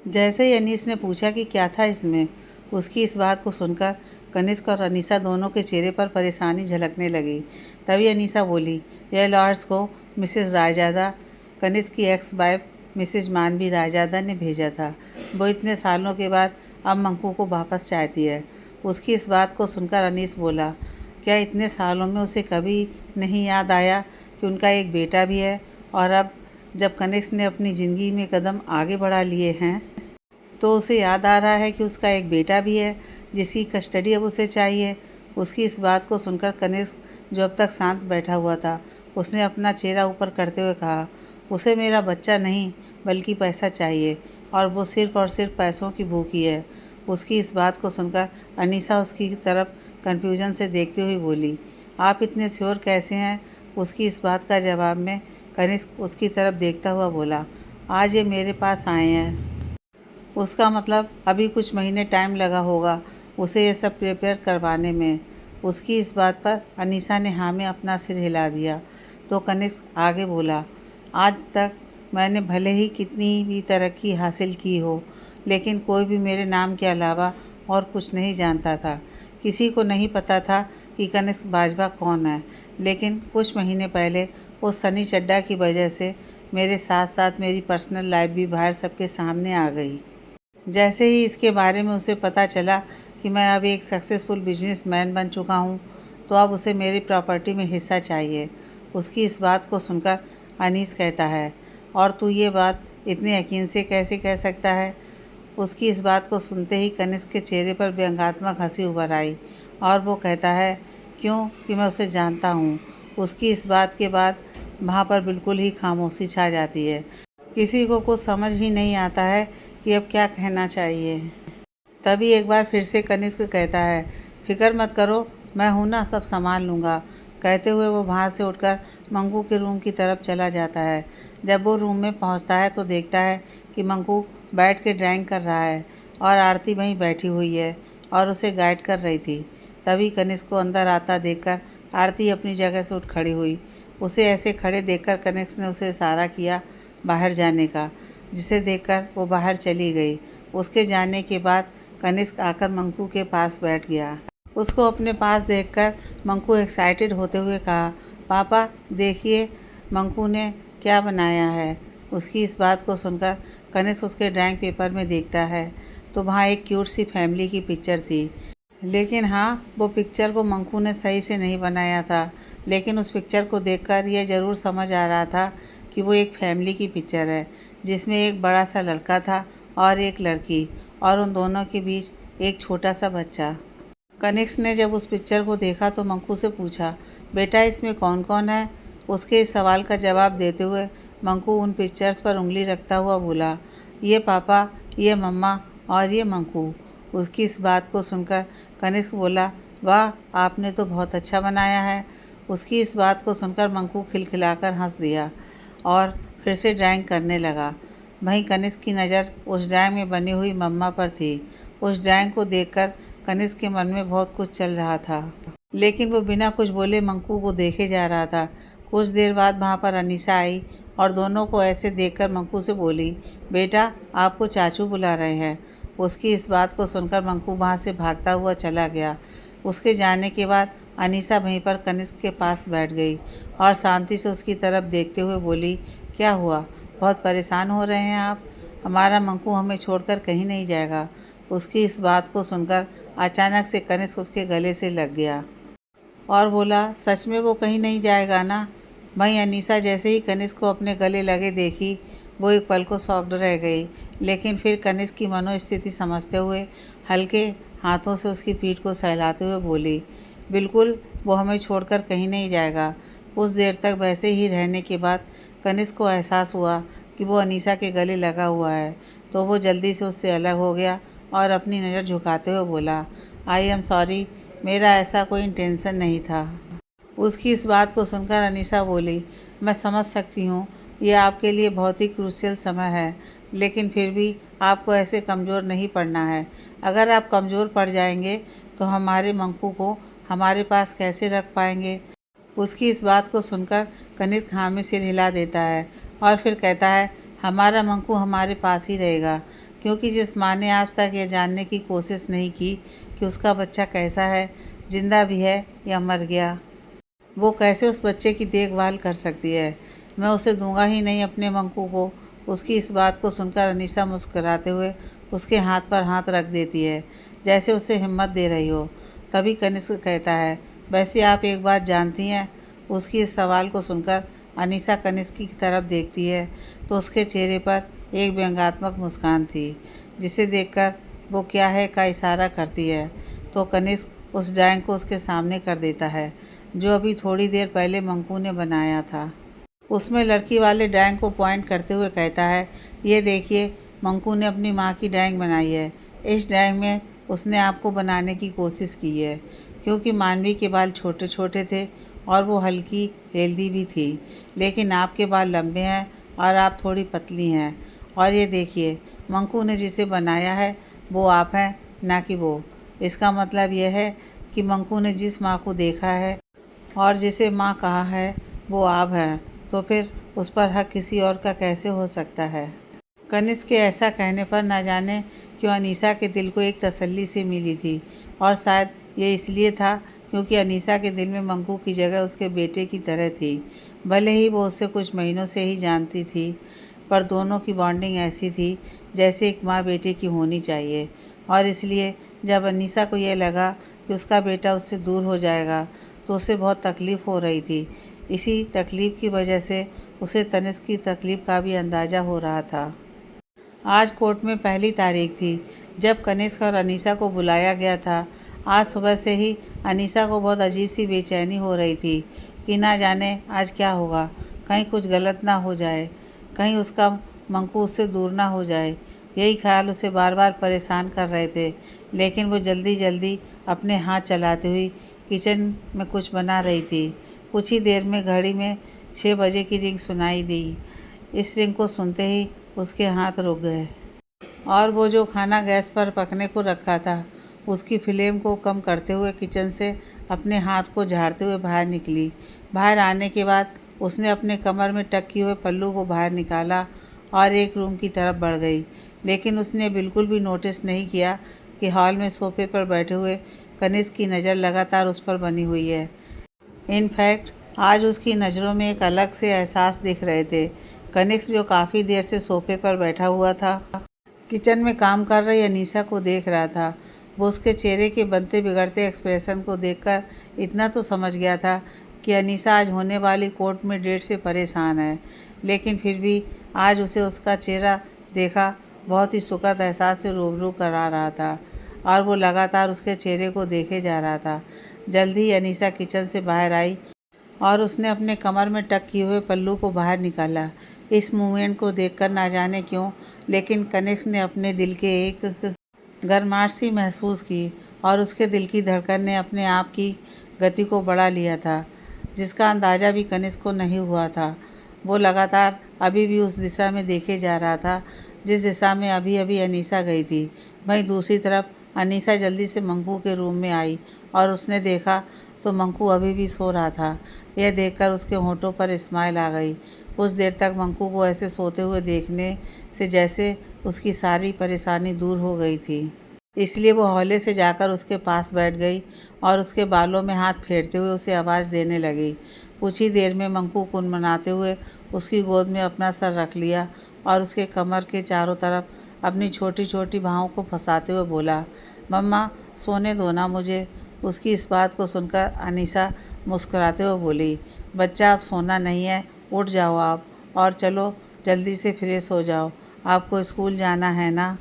जैसे ही अनीस ने पूछा कि क्या था इसमें, उसकी इस बात को सुनकर कनिष्क और अनीसा दोनों के चेहरे पर परेशानी झलकने लगी। तभी अनीसा बोली, यह लॉर्ड्स को मिसेस रायजादा, कनिष्क की एक्स वाइफ मिसेज मानवी रायजादा ने भेजा था। वो इतने सालों के बाद अब मंकू को वापस चाहती है। उसकी इस बात को सुनकर अनीस बोला, क्या इतने सालों में उसे कभी नहीं याद आया कि उनका एक बेटा भी है, और अब जब कनिष्क ने अपनी ज़िंदगी में कदम आगे बढ़ा लिए हैं तो उसे याद आ रहा है कि उसका एक बेटा भी है जिसकी कस्टडी अब उसे चाहिए। उसकी इस बात को सुनकर कनिष्क, जो अब तक शांत बैठा हुआ था, उसने अपना चेहरा ऊपर करते हुए कहा, उसे मेरा बच्चा नहीं बल्कि पैसा चाहिए, और वो सिर्फ और सिर्फ पैसों की भूखी है। उसकी इस बात को सुनकर अनीसा उसकी तरफ कन्फ्यूजन से देखते हुए बोली, आप इतने श्योर कैसे हैं? उसकी इस बात का जवाब में कनिष्क उसकी तरफ देखता हुआ बोला, आज ये मेरे पास आए हैं, उसका मतलब अभी कुछ महीने टाइम लगा होगा उसे ये सब प्रिपेयर करवाने में। उसकी इस बात पर अनीसा ने हाँ में अपना सिर हिला दिया। तो कनिष्क आगे बोला, आज तक मैंने भले ही कितनी भी तरक्की हासिल की हो, लेकिन कोई भी मेरे नाम के अलावा और कुछ नहीं जानता था। किसी को नहीं पता था कि कनिष्क बाजवा कौन है। लेकिन कुछ महीने पहले उस सनी चड्ढा की वजह से मेरे साथ साथ मेरी पर्सनल लाइफ भी बाहर सबके सामने आ गई। जैसे ही इसके बारे में उसे पता चला कि मैं अब एक सक्सेसफुल बिजनेसमैन बन चुका हूँ, तो अब उसे मेरी प्रॉपर्टी में हिस्सा चाहिए। उसकी इस बात को सुनकर अनीस कहता है, और तू ये बात इतने यकीन से कैसे कह सकता है? उसकी इस बात को सुनते ही कनिष्क के चेहरे पर व्यंग्यात्मक हंसी उभर आई और वो कहता है, क्यों कि मैं उसे जानता हूँ। उसकी इस बात के बाद वहाँ पर बिल्कुल ही खामोशी छा जाती है। किसी को कुछ समझ ही नहीं आता है कि अब क्या कहना चाहिए। तभी एक बार फिर से कनिष्क कहता है, फिक्र मत करो, मैं हूँ ना, सब संभाल लूँगा। कहते हुए वो वहाँ से उठकर मंकू के रूम की तरफ चला जाता है। जब वो रूम में पहुँचता है तो देखता है कि मंकू बैठ के ड्राइंग कर रहा है और आरती वहीं बैठी हुई है और उसे गाइड कर रही थी। तभी कनिष्क को अंदर आता देखकर आरती अपनी जगह से उठ खड़ी हुई। उसे ऐसे खड़े देखकर कनिष्क ने उसे इशारा किया बाहर जाने का, जिसे देखकर वो बाहर चली गई। उसके जाने के बाद कनिष्क आकर मंकू के पास बैठ गया। उसको अपने पास देखकर मंकू एक्साइटेड होते हुए कहा, पापा देखिए मंकू ने क्या बनाया है। उसकी इस बात को सुनकर कनिष्क उसके ड्राइंग पेपर में देखता है तो वहाँ एक क्यूट सी फैमिली की पिक्चर थी। लेकिन हाँ, वो पिक्चर को मंकू ने सही से नहीं बनाया था। लेकिन उस पिक्चर को देखकर यह ज़रूर समझ आ रहा था कि वो एक फैमिली की पिक्चर है, जिसमें एक बड़ा सा लड़का था और एक लड़की, और उन दोनों के बीच एक छोटा सा बच्चा। कनिष्क ने जब उस पिक्चर को देखा तो मंकू से पूछा, बेटा इसमें कौन कौन है? उसके इस सवाल का जवाब देते हुए मंकू उन पिक्चर्स पर उंगली रखता हुआ बोला, ये पापा, ये मम्मा और ये मंकू। उसकी इस बात को सुनकर कनिष्क बोला, वाह, आपने तो बहुत अच्छा बनाया है। उसकी इस बात को सुनकर मंकू खिलखिलाकर हंस दिया और फिर से ड्राइंग करने लगा। वहीं कनिष्क की नज़र उस ड्राइंग में बनी हुई मम्मा पर थी। उस ड्राइंग को देखकर कनिष्क के मन में बहुत कुछ चल रहा था, लेकिन वो बिना कुछ बोले मंकू को देखे जा रहा था। कुछ देर बाद वहाँ पर अनीसा आई और दोनों को ऐसे देखकर मंकू से बोली, बेटा आपको चाचू बुला रहे हैं। उसकी इस बात को सुनकर मंकू वहाँ से भागता हुआ चला गया। उसके जाने के बाद अनीसा वहीं पर कनिष्क के पास बैठ गई और शांति से उसकी तरफ देखते हुए बोली, क्या हुआ, बहुत परेशान हो रहे हैं आप? हमारा मंकू हमें छोड़कर कहीं नहीं जाएगा। उसकी इस बात को सुनकर अचानक से कनिष्क उसके गले से लग गया और बोला, सच में वो कहीं नहीं जाएगा ना? वहीं अनीसा जैसे ही कनिष्क को अपने गले लगे देखी, वो एक पल को शॉक्ड रह गई, लेकिन फिर कनिष्क की मनोस्थिति समझते हुए हल्के हाथों से उसकी पीठ को सहलाते हुए बोली, बिल्कुल वो हमें छोड़कर कहीं नहीं जाएगा। कुछ देर तक वैसे ही रहने के बाद कनिष्क को एहसास हुआ कि वो अनीसा के गले लगा हुआ है, तो वो जल्दी से उससे अलग हो गया और अपनी नज़र झुकाते हुए बोला, आई एम सॉरी, मेरा ऐसा कोई इंटेंशन नहीं था। उसकी इस बात को सुनकर अनीसा बोली, मैं समझ सकती हूँ ये आपके लिए बहुत ही क्रूशियल समय है, लेकिन फिर भी आपको ऐसे कमज़ोर नहीं पड़ना है। अगर आप कमज़ोर पड़ जाएंगे तो हमारे मंकू को हमारे पास कैसे रख पाएंगे? उसकी इस बात को सुनकर कनिष्क हाँ में सिर हिला देता है और फिर कहता है, हमारा मंकू हमारे पास ही रहेगा, क्योंकि जिस माँ ने आज तक ये जानने की कोशिश नहीं की कि उसका बच्चा कैसा है, जिंदा भी है या मर गया, वो कैसे उस बच्चे की देखभाल कर सकती है। मैं उसे दूंगा ही नहीं अपने मंकू को। उसकी इस बात को सुनकर अनीसा मुस्कुराते हुए उसके हाथ पर हाथ रख देती है, जैसे उसे हिम्मत दे रही हो। तभी कनिष्क कहता है, वैसे आप एक बात जानती हैं? उसकी इस सवाल को सुनकर अनीसा कनिष्क की तरफ देखती है तो उसके चेहरे पर एक व्यंग्यात्मक मुस्कान थी, जिसे देखकर वो क्या है का इशारा करती है तो कनिष्क उस ड्राइंग को उसके सामने कर देता है जो अभी थोड़ी देर पहले मंकू ने बनाया था। उसमें लड़की वाले ड्राइंग को पॉइंट करते हुए कहता है, ये देखिए, मंकू ने अपनी माँ की ड्राइंग बनाई है। इस ड्राइंग में उसने आपको बनाने की कोशिश की है, क्योंकि मानवी के बाल छोटे छोटे थे और वो हल्की हेल्दी भी थी, लेकिन आपके बाल लंबे हैं और आप थोड़ी पतली हैं। और ये देखिए, मंकू ने जिसे बनाया है वो आप हैं, ना कि वो। इसका मतलब यह है कि मंकू ने जिस माँ को देखा है और जिसे माँ कहा है वो आप हैं, तो फिर उस पर हक किसी और का कैसे हो सकता है। कनिष्क के ऐसा कहने पर न जाने क्यों अनीसा के दिल को एक तसल्ली सी मिली थी, और शायद ये इसलिए था क्योंकि अनीसा के दिल में मंकू की जगह उसके बेटे की तरह थी। भले ही वो उससे कुछ महीनों से ही जानती थी, पर दोनों की बॉन्डिंग ऐसी थी जैसे एक माँ बेटे की होनी चाहिए। और इसलिए जब अनीसा को यह लगा कि उसका बेटा उससे दूर हो जाएगा तो उसे बहुत तकलीफ़ हो रही थी। इसी तकलीफ़ की वजह से उसे तनिष्क की तकलीफ़ का भी अंदाज़ा हो रहा था। आज कोर्ट में पहली तारीख थी जब कनिष्क और अनीसा को बुलाया गया था। आज सुबह से ही अनीसा को बहुत अजीब सी बेचैनी हो रही थी कि ना जाने आज क्या होगा, कहीं कुछ गलत ना हो जाए, कहीं उसका मंकू उससे दूर ना हो जाए। यही ख्याल उसे बार बार परेशान कर रहे थे, लेकिन वो जल्दी जल्दी अपने हाथ चलाती हुई किचन में कुछ बना रही थी। कुछ ही देर में घड़ी में 6 बजे की रिंग सुनाई दी। इस रिंग को सुनते ही उसके हाथ रुक गए और वो जो खाना गैस पर पकने को रखा था उसकी फ्लेम को कम करते हुए किचन से अपने हाथ को झाड़ते हुए बाहर निकली। बाहर आने के बाद उसने अपने कमर में टक किए हुए पल्लू को बाहर निकाला और एक रूम की तरफ बढ़ गई, लेकिन उसने बिल्कुल भी नोटिस नहीं किया कि हॉल में सोफे पर बैठे हुए कनिष्क की नज़र लगातार उस पर बनी हुई है। इनफैक्ट आज उसकी नज़रों में एक अलग से एहसास दिख रहे थे। कनिष्क जो काफ़ी देर से सोफे पर बैठा हुआ था, किचन में काम कर रही अनीसा को देख रहा था। वो उसके चेहरे के बनते बिगड़ते एक्सप्रेशन को देखकर इतना तो समझ गया था कि अनीसा आज होने वाली कोर्ट में डेट से परेशान है, लेकिन फिर भी आज उसे उसका चेहरा देखा बहुत ही सुखद एहसास से रूबरू करा रहा था और वो लगातार उसके चेहरे को देखे जा रहा था। जल्दी ही अनीसा किचन से बाहर आई और उसने अपने कमर में टक किए हुए पल्लू को बाहर निकाला। इस मूवमेंट को देखकर ना जाने क्यों, लेकिन कनिष्क ने अपने दिल के एक गर्माहट सी महसूस की और उसके दिल की धड़कन ने अपने आप की गति को बढ़ा लिया था, जिसका अंदाज़ा भी कनिष्क को नहीं हुआ था। वो लगातार अभी भी उस दिशा में देखे जा रहा था जिस दिशा में अभी अभी अनीसा गई थी। वहीं दूसरी तरफ अनीसा जल्दी से मंकू के रूम में आई और उसने देखा तो मंकू अभी भी सो रहा था। यह देखकर उसके होंठों पर स्माइल आ गई। कुछ देर तक मंकू को ऐसे सोते हुए देखने से जैसे उसकी सारी परेशानी दूर हो गई थी। इसलिए वो हौले से जाकर उसके पास बैठ गई और उसके बालों में हाथ फेरते हुए उसे आवाज़ देने लगी। कुछ ही देर में मंकू कुनमुनाते हुए उसकी गोद में अपना सर रख लिया और उसके कमर के चारों तरफ अपनी छोटी छोटी बाहों को फंसाते हुए बोला, मम्मा सोने दो ना मुझे। उसकी इस बात को सुनकर अनीसा मुस्कुराते हुए बोली, बच्चा अब सोना नहीं है, उठ जाओ आप और चलो जल्दी से फ्रेश हो जाओ, आपको स्कूल जाना है ना।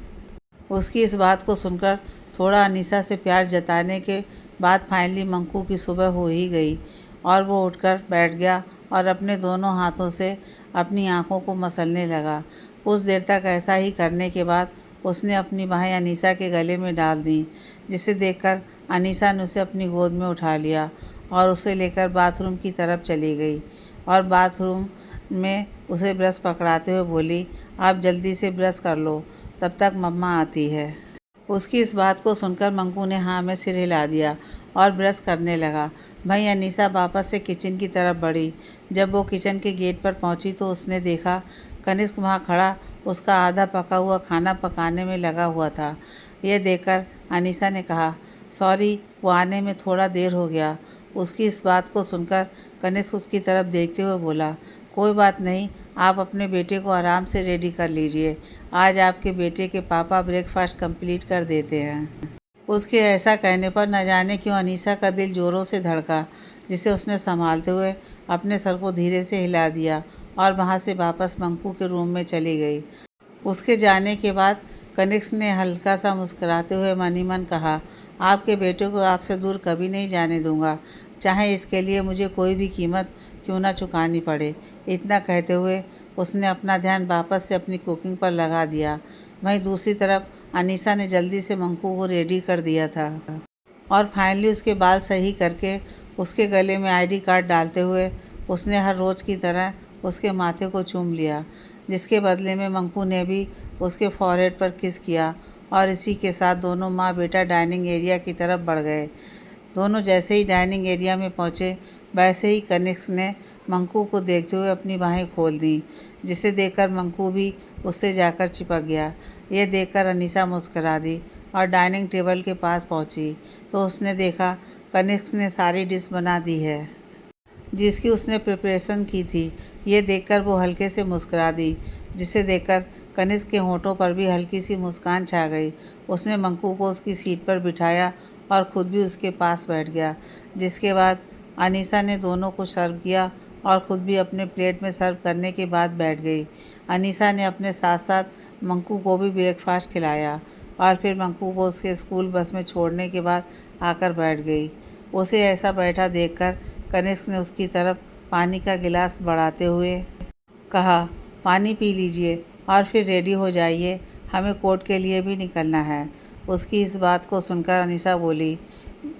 उसकी इस बात को सुनकर थोड़ा अनीसा से प्यार जताने के बाद फाइनली मंकू की सुबह हो ही गई और वो उठकर बैठ गया और अपने दोनों हाथों से अपनी आंखों को मसलने लगा। कुछ देर तक ऐसा ही करने के बाद उसने अपनी बाहें अनीसा के गले में डाल दी, जिसे देखकर अनीसा ने उसे अपनी गोद में उठा लिया और उसे लेकर बाथरूम की तरफ चली गई और बाथरूम में उसे ब्रश पकड़ाते हुए बोली, आप जल्दी से ब्रश कर लो, तब तक मम्मा आती है। उसकी इस बात को सुनकर मंकू ने हाँ में सिर हिला दिया और ब्रश करने लगा। वहीं अनीसा वापस से किचन की तरफ बढ़ी। जब वो किचन के गेट पर पहुंची तो उसने देखा कनिष्क वहाँ खड़ा उसका आधा पका हुआ खाना पकाने में लगा हुआ था। यह देखकर अनीसा ने कहा, सॉरी, वो आने में थोड़ा देर हो गया। उसकी इस बात को सुनकर कनिष्क उसकी तरफ देखते हुए बोला, कोई बात नहीं, आप अपने बेटे को आराम से रेडी कर लीजिए। आज आपके बेटे के पापा ब्रेकफास्ट कंप्लीट कर देते हैं। उसके ऐसा कहने पर न जाने क्यों अनीसा का दिल ज़ोरों से धड़का, जिसे उसने संभालते हुए अपने सर को धीरे से हिला दिया और वहाँ से वापस मंकू के रूम में चली गई। उसके जाने के बाद कनिष्क ने हल्का सा मुस्कुराते हुए मन ही मन कहा, आपके बेटे को आपसे दूर कभी नहीं जाने दूंगा, चाहे इसके लिए मुझे कोई भी कीमत क्यों ना चुकानी पड़े। इतना कहते हुए उसने अपना ध्यान वापस से अपनी कुकिंग पर लगा दिया। वहीं दूसरी तरफ अनीसा ने जल्दी से मंकू को रेडी कर दिया था और फाइनली उसके बाल सही करके उसके गले में आईडी कार्ड डालते हुए उसने हर रोज़ की तरह उसके माथे को चूम लिया, जिसके बदले में मंकू ने भी उसके फॉरहेड पर किस किया और इसी के साथ दोनों माँ बेटा डाइनिंग एरिया की तरफ बढ़ गए। दोनों जैसे ही डाइनिंग एरिया में पहुँचे वैसे ही कनिष्क ने मंकू को देखते हुए अपनी बाहें खोल दी, जिसे देखकर मंकू भी उससे जाकर चिपक गया। यह देखकर अनीसा मुस्करा दी और डाइनिंग टेबल के पास पहुंची तो उसने देखा कनिष्क ने सारी डिश बना दी है जिसकी उसने प्रिपरेशन की थी। ये देखकर वो हल्के से मुस्कुरा दी, जिसे देखकर कनिष्क के होंठों पर भी हल्की सी मुस्कान छा गई। उसने मंकू को उसकी सीट पर बिठाया और ख़ुद भी उसके पास बैठ गया, जिसके बाद अनीसा ने दोनों को सर्व किया और ख़ुद भी अपने प्लेट में सर्व करने के बाद बैठ गई। अनीसा ने अपने साथ साथ मंकू को भी ब्रेकफास्ट खिलाया और फिर मंकू को उसके स्कूल बस में छोड़ने के बाद आकर बैठ गई। उसे ऐसा बैठा देखकर कनिष्क ने उसकी तरफ पानी का गिलास बढ़ाते हुए कहा, पानी पी लीजिए और फिर रेडी हो जाइए, हमें कोर्ट के लिए भी निकलना है। उसकी इस बात को सुनकर अनीसा बोली,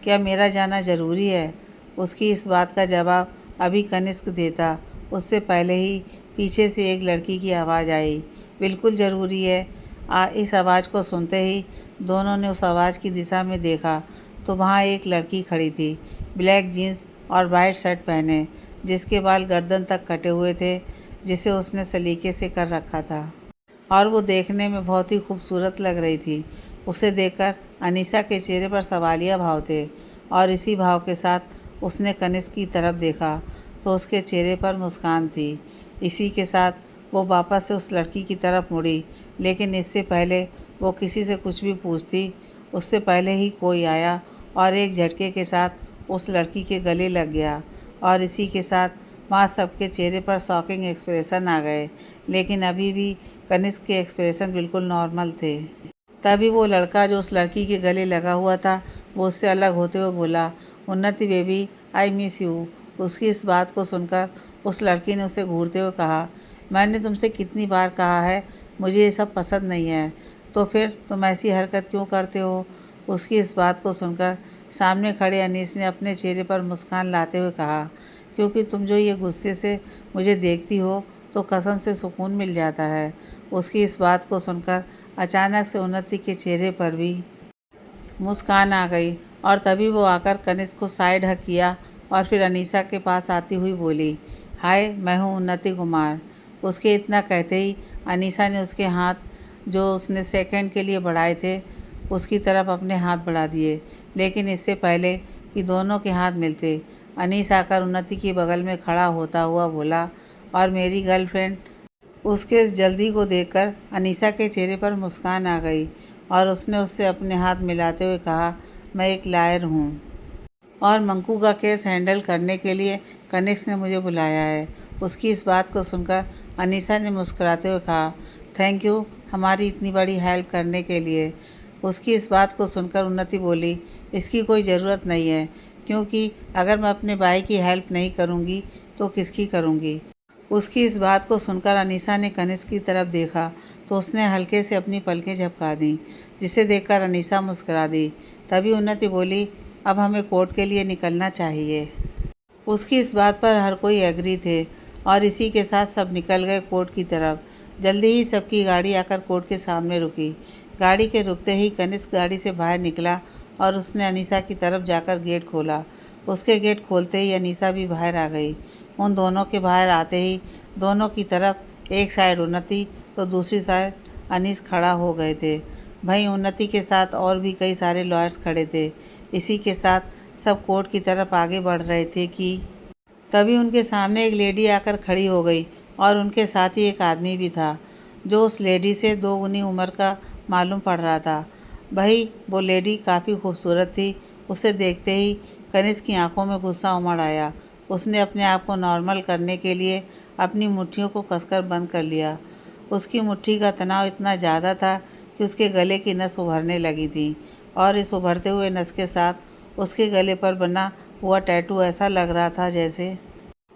क्या मेरा जाना ज़रूरी है? उसकी इस बात का जवाब अभी कनिष्क देता उससे पहले ही पीछे से एक लड़की की आवाज़ आई, बिल्कुल ज़रूरी है। इस आवाज़ को सुनते ही दोनों ने उस आवाज़ की दिशा में देखा तो वहाँ एक लड़की खड़ी थी, ब्लैक जीन्स और वाइट शर्ट पहने, जिसके बाल गर्दन तक कटे हुए थे, जिसे उसने सलीके से कर रखा था और वो देखने में बहुत ही खूबसूरत लग रही थी। उसे देखकर अनीसा के चेहरे पर सवालिया भाव थे और इसी भाव के साथ उसने कनिष्क की तरफ देखा तो उसके चेहरे पर मुस्कान थी। इसी के साथ वो वापस से उस लड़की की तरफ मुड़ी, लेकिन इससे पहले वो किसी से कुछ भी पूछती उससे पहले ही कोई आया और एक झटके के साथ उस लड़की के गले लग गया और इसी के साथ वहाँ सबके चेहरे पर शॉकिंग एक्सप्रेशन आ गए, लेकिन अभी भी कनिष्क के एक्सप्रेशन बिल्कुल नॉर्मल थे। तभी वो लड़का जो उस लड़की के गले लगा हुआ था वो उससे अलग होते हुए बोला, उन्नति बेबी, आई मिस यू। उसकी इस बात को सुनकर उस लड़की ने उसे घूरते हुए कहा, मैंने तुमसे कितनी बार कहा है मुझे ये सब पसंद नहीं है, तो फिर तुम ऐसी हरकत क्यों करते हो? उसकी इस बात को सुनकर सामने खड़े अनीस ने अपने चेहरे पर मुस्कान लाते हुए कहा, क्योंकि तुम जो ये गुस्से से मुझे देखती हो तो कसम से सुकून मिल जाता है। उसकी इस बात को सुनकर अचानक से उन्नति के चेहरे पर भी मुस्कान आ गई और तभी वो आकर कनिष्क को साइड हक किया और फिर अनीसा के पास आती हुई बोली, हाय, मैं हूँ उन्नति कुमार। उसके इतना कहते ही अनीसा ने उसके हाथ जो उसने सेकंड के लिए बढ़ाए थे उसकी तरफ अपने हाथ बढ़ा दिए, लेकिन इससे पहले कि दोनों के हाथ मिलते अनीस आकर उन्नति की बगल में खड़ा होता हुआ बोला, और मेरी गर्लफ्रेंड। उसके इस जल्दी को देखकर अनीसा के चेहरे पर मुस्कान आ गई और उसने उससे अपने हाथ मिलाते हुए कहा, मैं एक लायर हूँ और मंकू का केस हैंडल करने के लिए कनिष्क ने मुझे बुलाया है। उसकी इस बात को सुनकर अनीसा ने मुस्कुराते हुए कहा, थैंक यू हमारी इतनी बड़ी हेल्प करने के लिए। उसकी इस बात को सुनकर उन्नति बोली, इसकी कोई ज़रूरत नहीं है, क्योंकि अगर मैं अपने भाई की हेल्प नहीं करूँगी तो किसकी करूँगी। उसकी इस बात को सुनकर अनीसा ने कनिष्क की तरफ देखा तो उसने हल्के से अपनी पलकें झपका दी, जिसे देखकर अनीसा मुस्कुरा दी। तभी उन्नति बोली, अब हमें कोर्ट के लिए निकलना चाहिए। उसकी इस बात पर हर कोई एग्री थे और इसी के साथ सब निकल गए कोर्ट की तरफ। जल्दी ही सबकी गाड़ी आकर कोर्ट के सामने रुकी। गाड़ी के रुकते ही कनिष्क गाड़ी से बाहर निकला और उसने अनीसा की तरफ जाकर गेट खोला। उसके गेट खोलते ही अनीसा भी बाहर आ गई। उन दोनों के बाहर आते ही दोनों की तरफ एक साइड उन्नति तो दूसरी साइड अनीस खड़ा हो गए थे। वहीं उन्नति के साथ और भी कई सारे लॉयर्स खड़े थे। इसी के साथ सब कोर्ट की तरफ आगे बढ़ रहे थे कि तभी उनके सामने एक लेडी आकर खड़ी हो गई और उनके साथ ही एक आदमी भी था जो उस लेडी से 2 गुनी उम्र का मालूम पड़ रहा था। भाई वो लेडी काफ़ी खूबसूरत थी। उसे देखते ही कनिष्क की आंखों में गुस्सा उमड़ आया। उसने अपने आप को नॉर्मल करने के लिए अपनी मुट्ठियों को कसकर बंद कर लिया। उसकी मुट्ठी का तनाव इतना ज़्यादा था कि उसके गले की नस उभरने लगी थी और इस उभरते हुए नस के साथ उसके गले पर बना हुआ टैटू ऐसा लग रहा था जैसे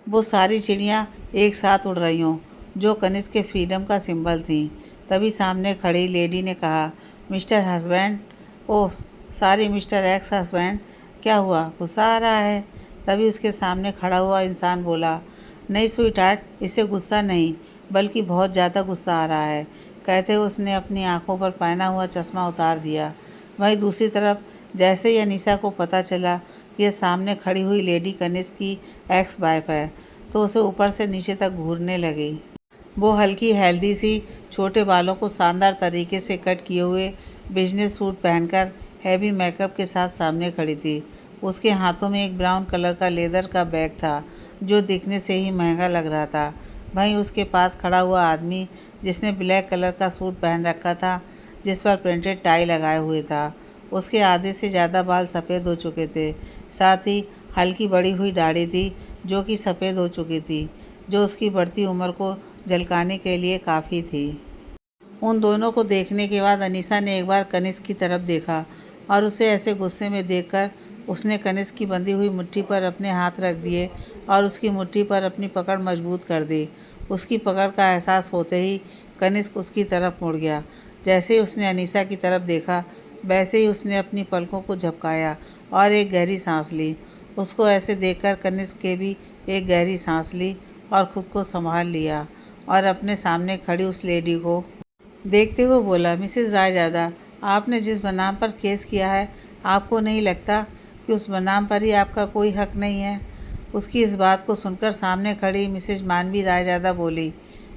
वो सारी चिड़ियाँ एक साथ उड़ रही हों जो कनिष्क के फ्रीडम का सिंबल थी। तभी सामने खड़ी लेडी ने कहा, mister husband. Oh sorry mister ex husband, क्या हुआ, गुस्सा आ रहा है? तभी उसके सामने खड़ा हुआ इंसान बोला, नहीं स्वीटहार्ट, इसे गुस्सा नहीं बल्कि बहुत ज़्यादा गुस्सा आ रहा है। कहते हुए उसने अपनी आंखों पर पहना हुआ चश्मा उतार दिया। वहीं दूसरी तरफ जैसे ही अनीसा को पता चला कि यह सामने खड़ी हुई लेडी कनिष्क की एक्स वाइफ है तो उसे ऊपर से नीचे तक घूरने लगी। वो हल्की हेल्दी सी छोटे बालों को शानदार तरीके से कट किए हुए बिजनेस सूट पहनकर हैवी मेकअप के साथ सामने खड़ी थी। उसके हाथों में एक ब्राउन कलर का लेदर का बैग था जो दिखने से ही महंगा लग रहा था। वहीं उसके पास खड़ा हुआ आदमी जिसने ब्लैक कलर का सूट पहन रखा था जिस पर प्रिंटेड टाई लगाए हुए था, उसके आधे से ज़्यादा बाल सफ़ेद हो चुके थे। साथ ही हल्की बड़ी हुई दाढ़ी थी जो कि सफ़ेद हो चुकी थी, जो उसकी बढ़ती उम्र को झलकाने के लिए काफ़ी थी। उन दोनों को देखने के बाद अनीसा ने एक बार कनिष्क की तरफ देखा और उसे ऐसे गुस्से में देखकर उसने कनिष्क की बंधी हुई मुट्ठी पर अपने हाथ रख दिए और उसकी मुट्ठी पर अपनी पकड़ मजबूत कर दी। उसकी पकड़ का एहसास होते ही कनिष्क उसकी तरफ मुड़ गया। जैसे ही उसने अनीसा की तरफ देखा वैसे ही उसने अपनी पलकों को झपकाया और एक गहरी सांस ली। उसको ऐसे देखकर कनिष्क के भी एक गहरी सांस ली और ख़ुद को संभाल लिया और अपने सामने खड़ी उस लेडी को देखते हुए बोला, मिसेस रायजादा, आपने जिस बनाम पर केस किया है आपको नहीं लगता कि उस बनाम पर ही आपका कोई हक नहीं है? उसकी इस बात को सुनकर सामने खड़ी मिसेज मानवी रायजादा बोली,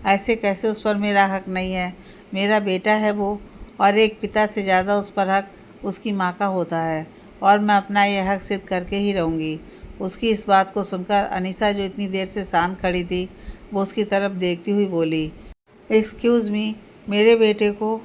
ऐसे कैसे उस पर मेरा हक नहीं है? मेरा बेटा है वो, और एक पिता से ज़्यादा उस पर हक उसकी माँ का होता है और मैं अपना यह हक सिद्ध करके ही रहूँगी। उसकी इस बात को सुनकर अनीसा जो इतनी देर से शांत खड़ी थी वो उसकी तरफ देखती हुई बोली, एक्सक्यूज़ मी, मेरे बेटे को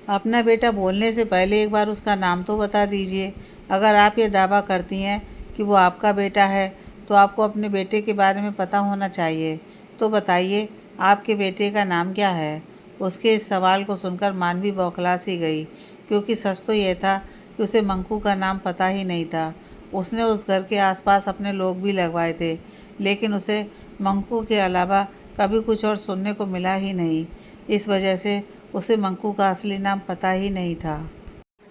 अपना बेटा बोलने से पहले एक बार उसका नाम तो बता दीजिए। अगर आप ये दावा करती हैं कि वो आपका बेटा है तो आपको अपने बेटे के बारे में पता होना चाहिए। तो बताइए आपके बेटे का नाम क्या है? उसके इस सवाल को सुनकर मानवी बौखला सी गई, क्योंकि सच तो यह था कि उसे मंकू का नाम पता ही नहीं था। उसने उस घर के आसपास अपने लोग भी लगवाए थे लेकिन उसे मंकू के अलावा कभी कुछ और सुनने को मिला ही नहीं। इस वजह से उसे मंकू का असली नाम पता ही नहीं था।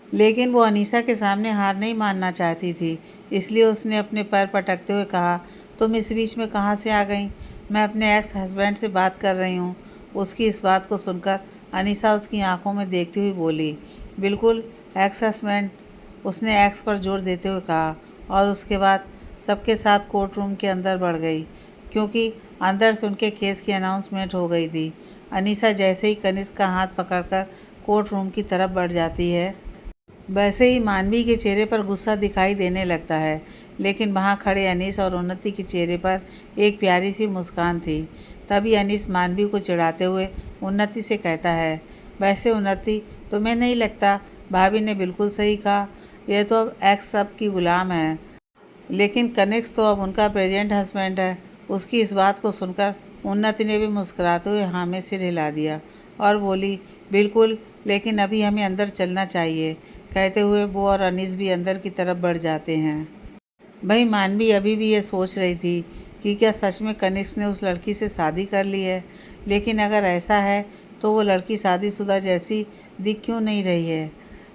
लेकिन वो अनीसा के सामने हार नहीं मानना चाहती थी, इसलिए उसने अपने पैर पटकते हुए कहा, तुम इस बीच में कहाँ से आ गई? मैं अपने एक्स हस्बैंड से बात कर रही हूँ। उसकी इस बात को सुनकर अनीसा उसकी आंखों में देखती हुई बोली, बिल्कुल एक्स हस्बैंड। उसने एक्स पर जोर देते हुए कहा और उसके बाद सबके साथ कोर्ट रूम के अंदर बढ़ गई, क्योंकि अंदर से उनके केस की अनाउंसमेंट हो गई थी। अनीसा जैसे ही कनिष्क का हाथ पकड़कर कोर्ट रूम की तरफ बढ़ जाती है वैसे ही मानवी के चेहरे पर गुस्सा दिखाई देने लगता है, लेकिन वहाँ खड़े अनीस और उन्नति के चेहरे पर एक प्यारी सी मुस्कान थी। तभी अनीस मानवी को चिढ़ाते हुए उन्नति से कहता है, वैसे उन्नति, तुम्हें नहीं लगता भाभी ने बिल्कुल सही कहा? यह तो अब एक्स सब की गुलाम है, लेकिन कनिष्क तो अब उनका प्रेजेंट हस्बैंड है। उसकी इस बात को सुनकर उन्नति ने भी मुस्कुराते हुए हाँ में सिर हिला दिया और बोली, बिल्कुल, लेकिन अभी हमें अंदर चलना चाहिए। कहते हुए वो और अनीस भी अंदर की तरफ बढ़ जाते हैं। भाई मानवी अभी भी ये सोच रही थी कि क्या सच में कनिष्क ने उस लड़की से शादी कर ली है, लेकिन अगर ऐसा है तो वो लड़की शादीशुदा जैसी दिख क्यों नहीं रही है?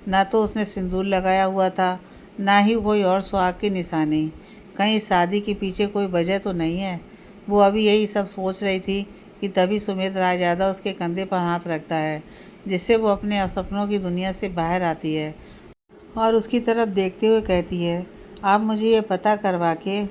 ना तो उसने सिंदूर लगाया हुआ था, ना ही कोई और सुहाग की निशानी। कहीं शादी के पीछे कोई वजह तो नहीं है? वो अभी यही सब सोच रही थी कि तभी सुमित रायजादा उसके कंधे पर हाथ रखता है, जिससे वो अपने सपनों की दुनिया से बाहर आती है और उसकी तरफ देखते हुए कहती है, आप मुझे ये पता करवा के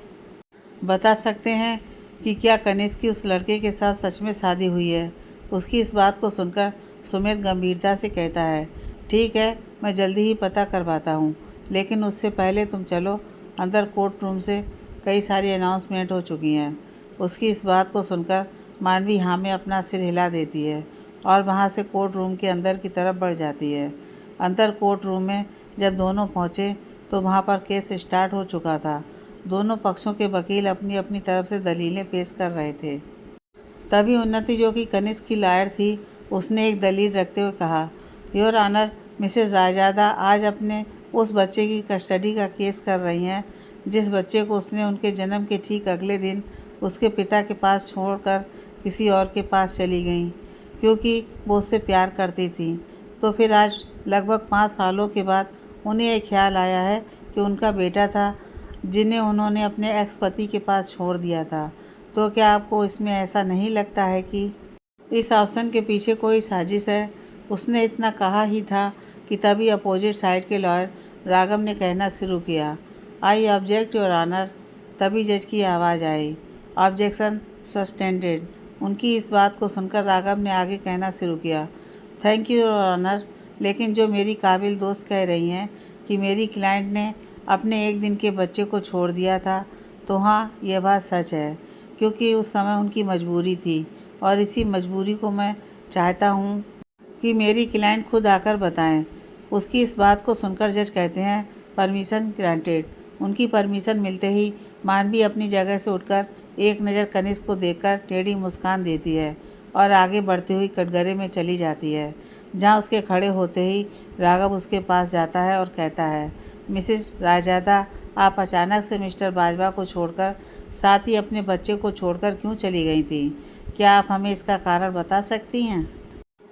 बता सकते हैं कि क्या कनिष्क की उस लड़के के साथ सच में शादी हुई है? उसकी इस बात को सुनकर सुमित गंभीरता से कहता है, ठीक है, मैं जल्दी ही पता करवाता हूँ, लेकिन उससे पहले तुम चलो, अंदर कोर्ट रूम से कई सारी अनाउंसमेंट हो चुकी हैं। उसकी इस बात को सुनकर मानवी हाँ में अपना सिर हिला देती है और वहाँ से कोर्ट रूम के अंदर की तरफ बढ़ जाती है। अंदर कोर्ट रूम में जब दोनों पहुँचे तो वहाँ पर केस स्टार्ट हो चुका था। दोनों पक्षों के वकील अपनी अपनी तरफ से दलीलें पेश कर रहे थे। तभी उन्नति, जो कि कनिष्क की लॉयर थी, उसने एक दलील रखते हुए कहा, योर ऑनर, मिसेस रायजादा आज अपने उस बच्चे की कस्टडी का केस कर रही हैं जिस बच्चे को उसने उनके जन्म के ठीक अगले दिन उसके पिता के पास छोड़कर किसी और के पास चली गईं, क्योंकि वो उससे प्यार करती थी। तो फिर आज लगभग 5 सालों के बाद उन्हें यह ख्याल आया है कि उनका बेटा था जिन्हें उन्होंने अपने एक्स पति के पास छोड़ दिया था। तो क्या आपको इसमें ऐसा नहीं लगता है कि इस ऑप्शन के पीछे कोई साजिश है? उसने इतना कहा ही था कि तभी अपोजिट साइड के लॉयर राघव ने कहना शुरू किया, आई ऑब्जेक्ट योर ऑनर। तभी जज की आवाज़ आई, ऑब्जेक्शन सस्टेंडेड। उनकी इस बात को सुनकर राघव ने आगे कहना शुरू किया, थैंक यू योर ऑनर, लेकिन जो मेरी काबिल दोस्त कह रही हैं कि मेरी क्लाइंट ने अपने 1 दिन के बच्चे को छोड़ दिया था, तो हाँ, यह बात सच है, क्योंकि उस समय उनकी मजबूरी थी और इसी मजबूरी को मैं चाहता हूँ कि मेरी क्लाइंट खुद आकर बताएं। उसकी इस बात को सुनकर जज कहते हैं, परमिशन ग्रांटेड। उनकी परमिशन मिलते ही मानवी अपनी जगह से उठकर एक नज़र कनिष्क को देखकर टेढ़ी मुस्कान देती है और आगे बढ़ती हुई कटघरे में चली जाती है, जहाँ उसके खड़े होते ही राघव उसके पास जाता है और कहता है, मिसेस रायजादा, आप अचानक से मिस्टर बाजवा को छोड़कर साथ ही अपने बच्चे को छोड़कर क्यों चली गई थी? क्या आप हमें इसका कारण बता सकती हैं?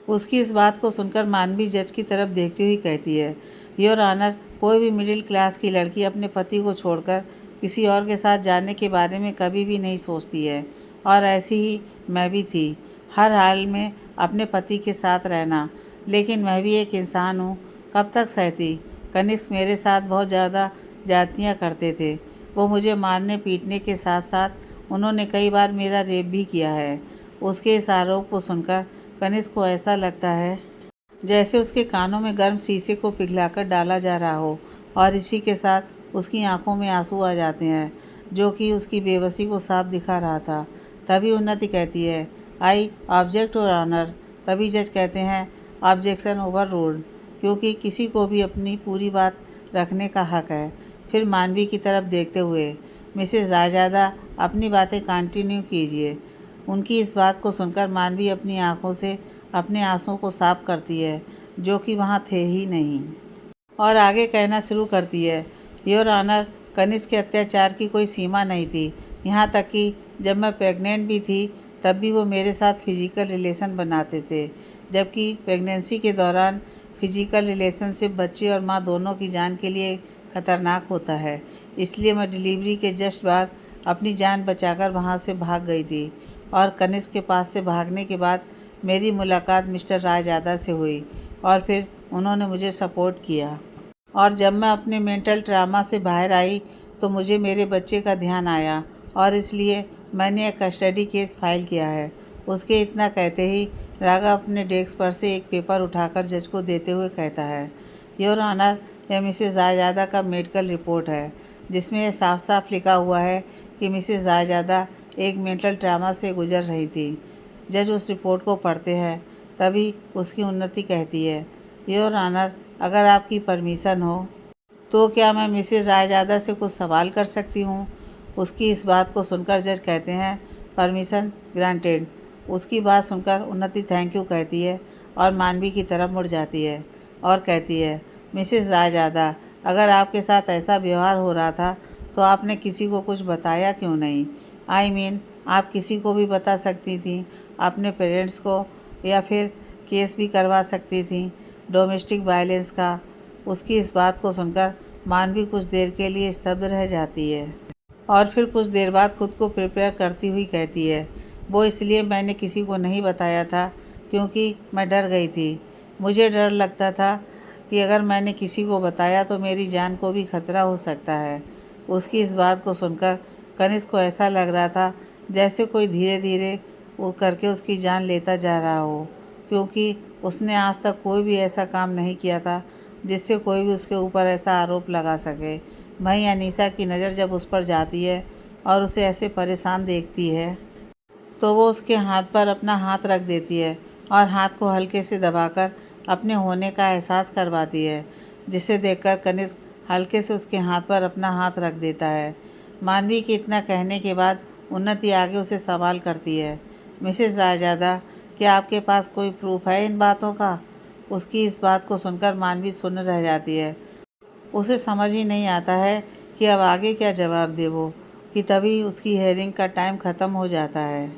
उसकी इस बात को सुनकर मानवी जज की तरफ देखती हुई कहती है, योर ऑनर, कोई भी मिडिल क्लास की लड़की अपने पति को छोड़कर किसी और के साथ जाने के बारे में कभी भी नहीं सोचती है, और ऐसी ही मैं भी थी, हर हाल में अपने पति के साथ रहना। लेकिन मैं भी एक इंसान हूँ, कब तक सहती? कनिष्क मेरे साथ बहुत ज़्यादा जातियाँ करते थे। वो मुझे मारने पीटने के साथ साथ उन्होंने कई बार मेरा रेप भी किया है। उसके इस आरोप को सुनकर कनिष्क को ऐसा लगता है जैसे उसके कानों में गर्म शीशे को पिघलाकर डाला जा रहा हो, और इसी के साथ उसकी आंखों में आंसू आ जाते हैं, जो कि उसकी बेबसी को साफ दिखा रहा था। तभी उन्नति कहती है, आई ऑब्जेक्ट योर ऑनर। तभी जज कहते हैं, ऑब्जेक्शन ओवर रूल्ड, क्योंकि किसी को भी अपनी पूरी बात रखने का हक है। फिर मानवी की तरफ देखते हुए, मिसेस रायजादा, अपनी बातें कंटिन्यू कीजिए। उनकी इस बात को सुनकर मानवी अपनी आंखों से अपने आंसुओं को साफ करती है, जो कि वहाँ थे ही नहीं, और आगे कहना शुरू करती है, योर ऑनर, कनिष्क के अत्याचार की कोई सीमा नहीं थी। यहाँ तक कि जब मैं प्रेग्नेंट भी थी तब भी वो मेरे साथ फिजिकल रिलेशन बनाते थे, जबकि प्रेगनेंसी के दौरान फिजिकल रिलेशनशिप बच्चे और माँ दोनों की जान के लिए खतरनाक होता है। इसलिए मैं डिलीवरी के जस्ट बाद अपनी जान बचाकर वहाँ से भाग गई थी, और कनिष्क के पास से भागने के बाद मेरी मुलाकात मिस्टर रायजादा से हुई और फिर उन्होंने मुझे सपोर्ट किया, और जब मैं अपने मेंटल ट्रामा से बाहर आई तो मुझे मेरे बच्चे का ध्यान आया, और इसलिए मैंने एक कस्टडी केस फाइल किया है। उसके इतना कहते ही राघव अपने डेस्क पर से एक पेपर उठाकर जज को देते हुए कहता है, योर ऑनर, यह मिसेस रायजादा का मेडिकल रिपोर्ट है, जिसमें यह साफ साफ लिखा हुआ है कि मिसेस रायजादा एक मेंटल ट्रामा से गुजर रही थी। जज उस रिपोर्ट को पढ़ते हैं। तभी उसकी उन्नति कहती है, योर ऑनर, अगर आपकी परमिशन हो तो क्या मैं मिसेस रायजादा से कुछ सवाल कर सकती हूँ? उसकी इस बात को सुनकर जज कहते हैं, परमिशन ग्रांटेड। उसकी बात सुनकर उन्नति थैंक यू कहती है और मानवी की तरफ मुड़ जाती है और कहती है, मिसेस रायजादा, अगर आपके साथ ऐसा व्यवहार हो रहा था तो आपने किसी को कुछ बताया क्यों नहीं? आई मीन, आप किसी को भी बता सकती थी, अपने पेरेंट्स को, या फिर केस भी करवा सकती थी डोमेस्टिक वायलेंस का। उसकी इस बात को सुनकर मानवी कुछ देर के लिए स्तब्ध रह जाती है और फिर कुछ देर बाद खुद को प्रिपेयर करती हुई कहती है, वो इसलिए मैंने किसी को नहीं बताया था क्योंकि मैं डर गई थी। मुझे डर लगता था कि अगर मैंने किसी को बताया तो मेरी जान को भी खतरा हो सकता है। उसकी इस बात को सुनकर कनिष्क को ऐसा लग रहा था जैसे कोई धीरे धीरे वो करके उसकी जान लेता जा रहा हो, क्योंकि उसने आज तक कोई भी ऐसा काम नहीं किया था जिससे कोई भी उसके ऊपर ऐसा आरोप लगा सके। वहीं अनीसा की नज़र जब उस पर जाती है और उसे ऐसे परेशान देखती है तो वो उसके हाथ पर अपना हाथ रख देती है और हाथ को हल्के से दबाकर अपने होने का एहसास करवाती है, जिसे देखकर कनिष्क हल्के से उसके हाथ पर अपना हाथ रख देता है। मानवी के इतना कहने के बाद उन्नति आगे उसे सवाल करती है, मिसेस रायजादा, क्या आपके पास कोई प्रूफ है इन बातों का? उसकी इस बात को सुनकर मानवी सुन्न रह जाती है। उसे समझ ही नहीं आता है कि अब आगे क्या जवाब दे वो, कि तभी उसकी हेयरिंग का टाइम ख़त्म हो जाता है,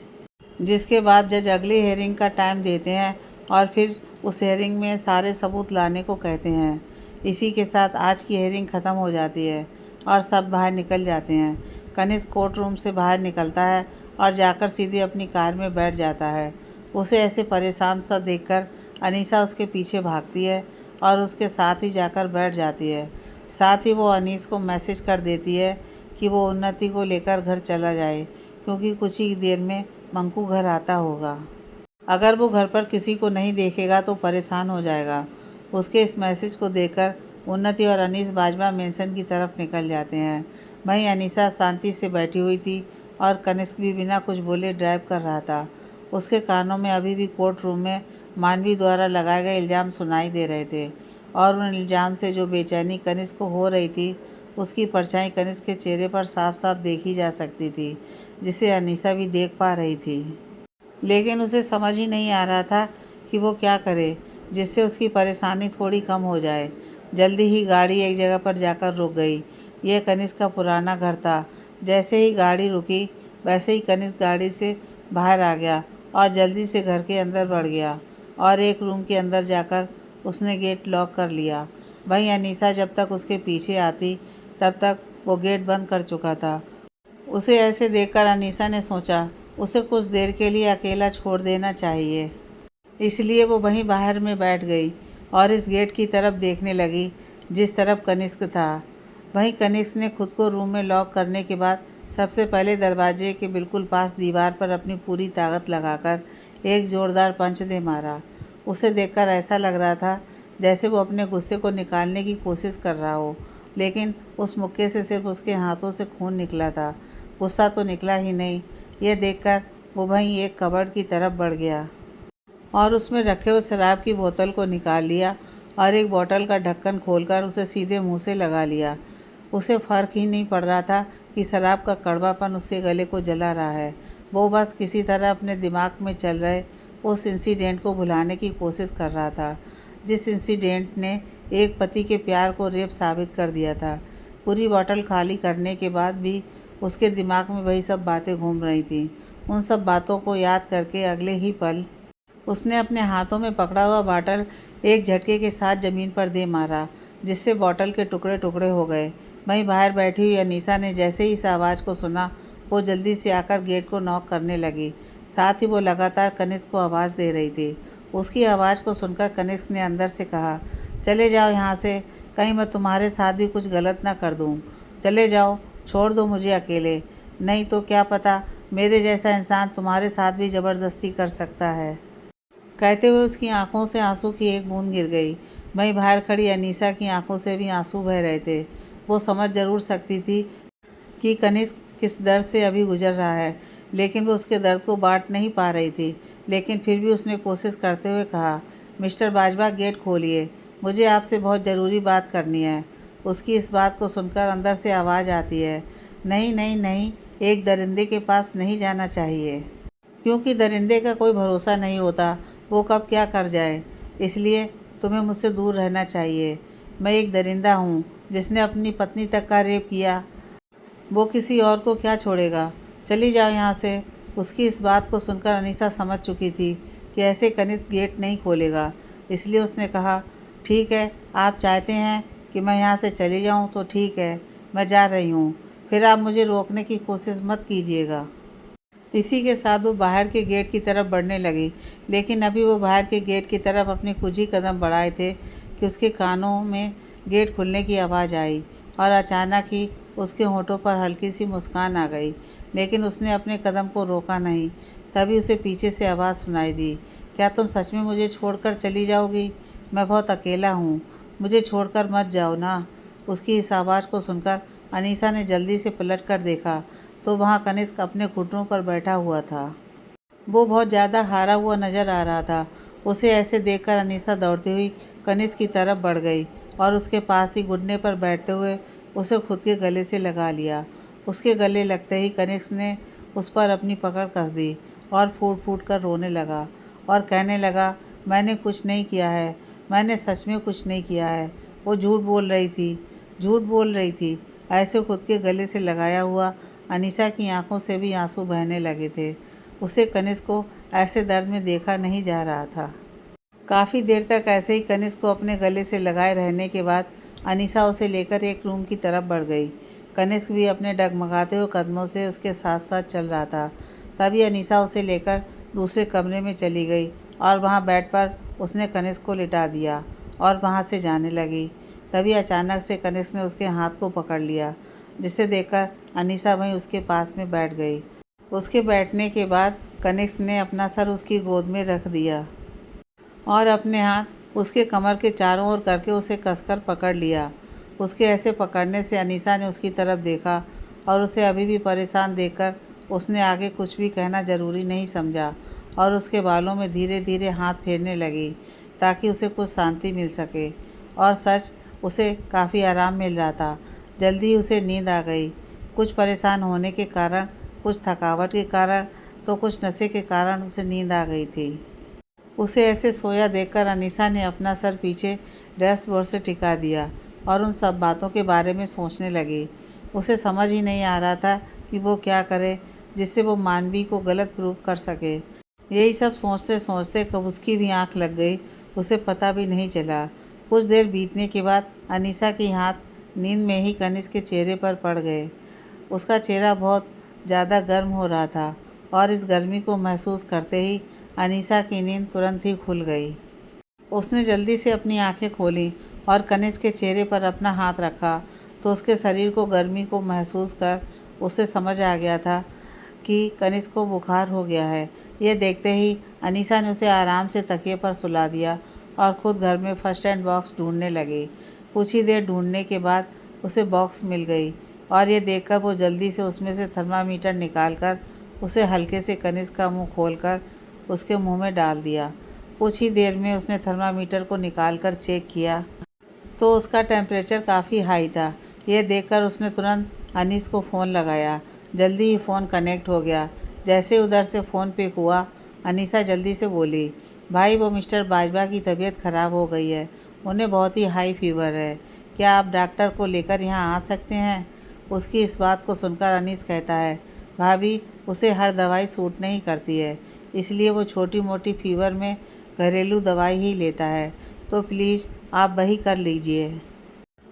जिसके बाद जज अगली हेयरिंग का टाइम देते हैं और फिर उस हेयरिंग में सारे सबूत लाने को कहते हैं। इसी के साथ आज की हेयरिंग ख़त्म हो जाती है और सब बाहर निकल जाते हैं। कनिष्क कोर्ट रूम से बाहर निकलता है और जाकर सीधे अपनी कार में बैठ जाता है। उसे ऐसे परेशान सा देखकर अनीसा उसके पीछे भागती है और उसके साथ ही जाकर बैठ जाती है। साथ ही वो अनीस को मैसेज कर देती है कि वो उन्नति को लेकर घर चला जाए, क्योंकि कुछ ही देर में मंकू घर आता होगा। अगर वो घर पर किसी को नहीं देखेगा तो परेशान हो जाएगा। उसके इस मैसेज को देखकर उन्नति और अनीस बाजवा मेंशन की तरफ निकल जाते हैं। वहीं अनीसा शांति से बैठी हुई थी और कनिष्क भी बिना कुछ बोले ड्राइव कर रहा था। उसके कानों में अभी भी कोर्ट रूम में मानवी द्वारा लगाए गए इल्ज़ाम सुनाई दे रहे थे और उन इल्ज़ाम से जो बेचैनी कनिष्क को हो रही थी उसकी परछाई कनिष्क के चेहरे पर साफ साफ देखी जा सकती थी, जिसे अनीसा भी देख पा रही थी। लेकिन उसे समझ ही नहीं आ रहा था कि वो क्या करे जिससे उसकी परेशानी थोड़ी कम हो जाए। जल्दी ही गाड़ी एक जगह पर जाकर रुक गई। यह कनिष्क का पुराना घर था। जैसे ही गाड़ी रुकी वैसे ही कनिष्क गाड़ी से बाहर आ गया और जल्दी से घर के अंदर बढ़ गया और एक रूम के अंदर जाकर उसने गेट लॉक कर लिया। वहीं अनीसा जब तक उसके पीछे आती तब तक वो गेट बंद कर चुका था। उसे ऐसे देखकर अनीसा ने सोचा उसे कुछ देर के लिए अकेला छोड़ देना चाहिए, इसलिए वो वहीं बाहर में बैठ गई और इस गेट की तरफ देखने लगी जिस तरफ कनिष्क था। वहीं कनिष्क ने खुद को रूम में लॉक करने के बाद सबसे पहले दरवाजे के बिल्कुल पास दीवार पर अपनी पूरी ताकत लगाकर एक ज़ोरदार पंच दे मारा। उसे देखकर ऐसा लग रहा था जैसे वो अपने गुस्से को निकालने की कोशिश कर रहा हो, लेकिन उस मुक्के से सिर्फ उसके हाथों से खून निकला था, गुस्सा तो निकला ही नहीं। यह देखकर वो वहीं एक कबर्ड की तरफ बढ़ गया और उसमें रखे हुए शराब की बोतल को निकाल लिया और एक बोतल का ढक्कन खोलकर उसे सीधे मुंह से लगा लिया। उसे फ़र्क ही नहीं पड़ रहा था कि शराब का कड़वापन उसके गले को जला रहा है। वो बस किसी तरह अपने दिमाग में चल रहे उस इंसिडेंट को भुलाने की कोशिश कर रहा था, जिस इंसिडेंट ने एक पति के प्यार को रेप साबित कर दिया था। पूरी बोतल खाली करने के बाद भी उसके दिमाग में वही सब बातें घूम रही थीं। उन सब बातों को याद करके अगले ही पल उसने अपने हाथों में पकड़ा हुआ बॉटल एक झटके के साथ ज़मीन पर दे मारा, जिससे बॉटल के टुकड़े टुकड़े हो गए। वहीं बाहर बैठी हुई अनीसा ने जैसे ही इस आवाज़ को सुना वो जल्दी से आकर गेट को नॉक करने लगी। साथ ही वो लगातार कनिष्क को आवाज़ दे रही थी। उसकी आवाज़ को सुनकर कनिष्क ने अंदर से कहा, चले जाओ यहाँ से, कहीं मैं तुम्हारे साथ भी कुछ गलत ना कर दूँ। चले जाओ, छोड़ दो मुझे अकेले, नहीं तो क्या पता मेरे जैसा इंसान तुम्हारे साथ भी ज़बरदस्ती कर सकता है। कहते हुए उसकी आंखों से आंसू की एक बूंद गिर गई। वहीं बाहर खड़ी अनीसा की आंखों से भी आंसू बह रहे थे। वो समझ जरूर सकती थी कि कनिष्क किस दर्द से अभी गुजर रहा है, लेकिन वो उसके दर्द को बांट नहीं पा रही थी। लेकिन फिर भी उसने कोशिश करते हुए कहा, मिस्टर बाजवा, गेट खोलिए, मुझे आपसे बहुत ज़रूरी बात करनी है। उसकी इस बात को सुनकर अंदर से आवाज़ आती है, नहीं नहीं नहीं, एक दरिंदे के पास नहीं जाना चाहिए, क्योंकि दरिंदे का कोई भरोसा नहीं होता, वो कब क्या कर जाए, इसलिए तुम्हें मुझसे दूर रहना चाहिए। मैं एक दरिंदा हूँ जिसने अपनी पत्नी तक का रेप किया, वो किसी और को क्या छोड़ेगा, चली जाओ यहाँ से। उसकी इस बात को सुनकर अनीसा समझ चुकी थी कि ऐसे कनिष्क गेट नहीं खोलेगा, इसलिए उसने कहा, ठीक है, आप चाहते हैं कि मैं यहाँ से चली जाऊँ तो ठीक है, मैं जा रही हूँ, फिर आप मुझे रोकने की कोशिश मत कीजिएगा। इसी के साथ वो बाहर के गेट की तरफ बढ़ने लगी, लेकिन अभी वो बाहर के गेट की तरफ अपने कुछ ही कदम बढ़ाए थे कि उसके कानों में गेट खुलने की आवाज़ आई और अचानक ही उसके होठों पर हल्की सी मुस्कान आ गई, लेकिन उसने अपने कदम को रोका नहीं। तभी उसे पीछे से आवाज़ सुनाई दी, क्या तुम सच में मुझे छोड़कर चली जाओगी? मैं बहुत अकेला हूँ, मुझे छोड़कर मत जाओ ना। उसकी इस आवाज़ को सुनकर अनीसा ने जल्दी से पलट कर देखा तो वहाँ कनिष्क अपने घुटनों पर बैठा हुआ था। वो बहुत ज़्यादा हारा हुआ नज़र आ रहा था। उसे ऐसे देखकर अनीसा दौड़ती हुई कनिष्क की तरफ बढ़ गई और उसके पास ही घुटने पर बैठते हुए उसे खुद के गले से लगा लिया। उसके गले लगते ही कनिष्क ने उस पर अपनी पकड़ कस दी और फूट फूट कर रोने लगा और कहने लगा, मैंने कुछ नहीं किया है, मैंने सच में कुछ नहीं किया है। वो झूठ बोल रही थी, झूठ बोल रही थी। ऐसे खुद के गले से लगाया हुआ अनीसा की आंखों से भी आंसू बहने लगे थे। उसे कनिष्क को ऐसे दर्द में देखा नहीं जा रहा था। काफ़ी देर तक ऐसे ही कनिष्क को अपने गले से लगाए रहने के बाद अनीसा उसे लेकर एक रूम की तरफ बढ़ गई। कनिष्क भी अपने डगमगाते हुए कदमों से उसके साथ साथ चल रहा था। तभी अनीसा उसे लेकर दूसरे कमरे में चली गई और वहाँ बेड पर उसने कनिष्क को लिटा दिया और वहाँ से जाने लगी। तभी अचानक से कनिष्क ने उसके हाथ को पकड़ लिया, जिसे देखकर अनीसा वहीं उसके पास में बैठ गई। उसके बैठने के बाद कनिष्क ने अपना सर उसकी गोद में रख दिया और अपने हाथ उसके कमर के चारों ओर करके उसे कसकर पकड़ लिया। उसके ऐसे पकड़ने से अनीसा ने उसकी तरफ देखा और उसे अभी भी परेशान देखकर उसने आगे कुछ भी कहना ज़रूरी नहीं समझा और उसके बालों में धीरे धीरे हाथ फेरने लगी ताकि उसे कुछ शांति मिल सके। और सच, उसे काफ़ी आराम मिल रहा था। जल्दी ही उसे नींद आ गई। कुछ परेशान होने के कारण, कुछ थकावट के कारण तो कुछ नशे के कारण उसे नींद आ गई थी। उसे ऐसे सोया देखकर अनीसा ने अपना सर पीछे डैशबोर्ड से टिका दिया और उन सब बातों के बारे में सोचने लगी। उसे समझ ही नहीं आ रहा था कि वो क्या करे जिससे वो मानवी को गलत प्रूव कर सके। यही सब सोचते सोचते कब उसकी भी आंख लग गई, उसे पता भी नहीं चला। कुछ देर बीतने के बाद अनीसा के हाथ नींद में ही कनिष्क के चेहरे पर पड़ गए। उसका चेहरा बहुत ज़्यादा गर्म हो रहा था और इस गर्मी को महसूस करते ही अनीसा की नींद तुरंत ही खुल गई। उसने जल्दी से अपनी आंखें खोलीं और कनिष्क के चेहरे पर अपना हाथ रखा तो उसके शरीर को गर्मी को महसूस कर उसे समझ आ गया था कि कनिष्क को बुखार हो गया है। यह देखते ही अनीसा ने उसे आराम से तकिए पर सुला दिया और ख़ुद घर में फर्स्ट एड बॉक्स ढूंढने लगी। कुछ ही देर ढूंढने के बाद उसे बॉक्स मिल गई और ये देखकर वो जल्दी से उसमें से थर्मामीटर निकालकर उसे हल्के से कनिष्क का मुंह खोलकर उसके मुंह में डाल दिया। कुछ ही देर में उसने थर्मामीटर को निकालकर चेक किया तो उसका टेम्परेचर काफ़ी हाई था। यह देखकर उसने तुरंत अनीस को फ़ोन लगाया। जल्दी ही फ़ोन कनेक्ट हो गया। जैसे उधर से फ़ोन पिक हुआ, अनीसा जल्दी से बोली, भाई वो मिस्टर बाजवा की तबीयत ख़राब हो गई है, उन्हें बहुत ही हाई फीवर है, क्या आप डॉक्टर को लेकर यहाँ आ सकते हैं? उसकी इस बात को सुनकर अनीस कहता है, भाभी उसे हर दवाई सूट नहीं करती है, इसलिए वो छोटी मोटी फीवर में घरेलू दवाई ही लेता है, तो प्लीज़ आप वही कर लीजिए।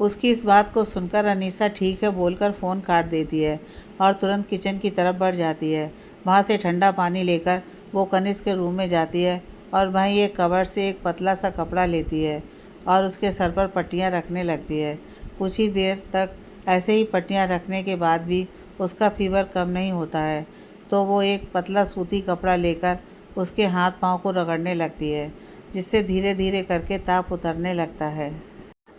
उसकी इस बात को सुनकर अनीसा ठीक है बोलकर फ़ोन काट देती है और तुरंत किचन की तरफ बढ़ जाती है। वहाँ से ठंडा पानी लेकर वो कनिष्क के रूम में जाती है और वहीं एक कवर से एक पतला सा कपड़ा लेती है और उसके सर पर पट्टियाँ रखने लगती है। कुछ ही देर तक ऐसे ही पट्टियाँ रखने के बाद भी उसका फीवर कम नहीं होता है तो वो एक पतला सूती कपड़ा लेकर उसके हाथ पाँव को रगड़ने लगती है, जिससे धीरे धीरे करके ताप उतरने लगता है।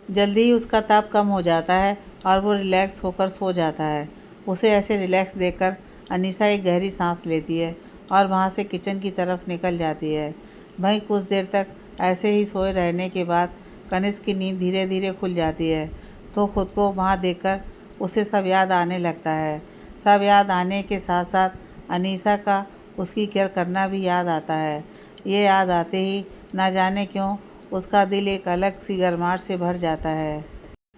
जल्दी ही उसका ताप कम हो जाता है और वो रिलैक्स होकर सो जाता है। उसे ऐसे रिलैक्स देखकर अनीसा एक गहरी सांस लेती है और वहाँ से किचन की तरफ निकल जाती है। वहीं कुछ देर तक ऐसे ही सोए रहने के बाद कनिष्क की नींद धीरे धीरे खुल जाती है तो खुद को वहाँ देखकर उसे सब याद आने लगता है। सब याद आने के साथ साथ अनीसा का उसकी केयर करना भी याद आता है। ये याद आते ही ना जाने क्यों उसका दिल एक अलग सी गर्माहट से भर जाता है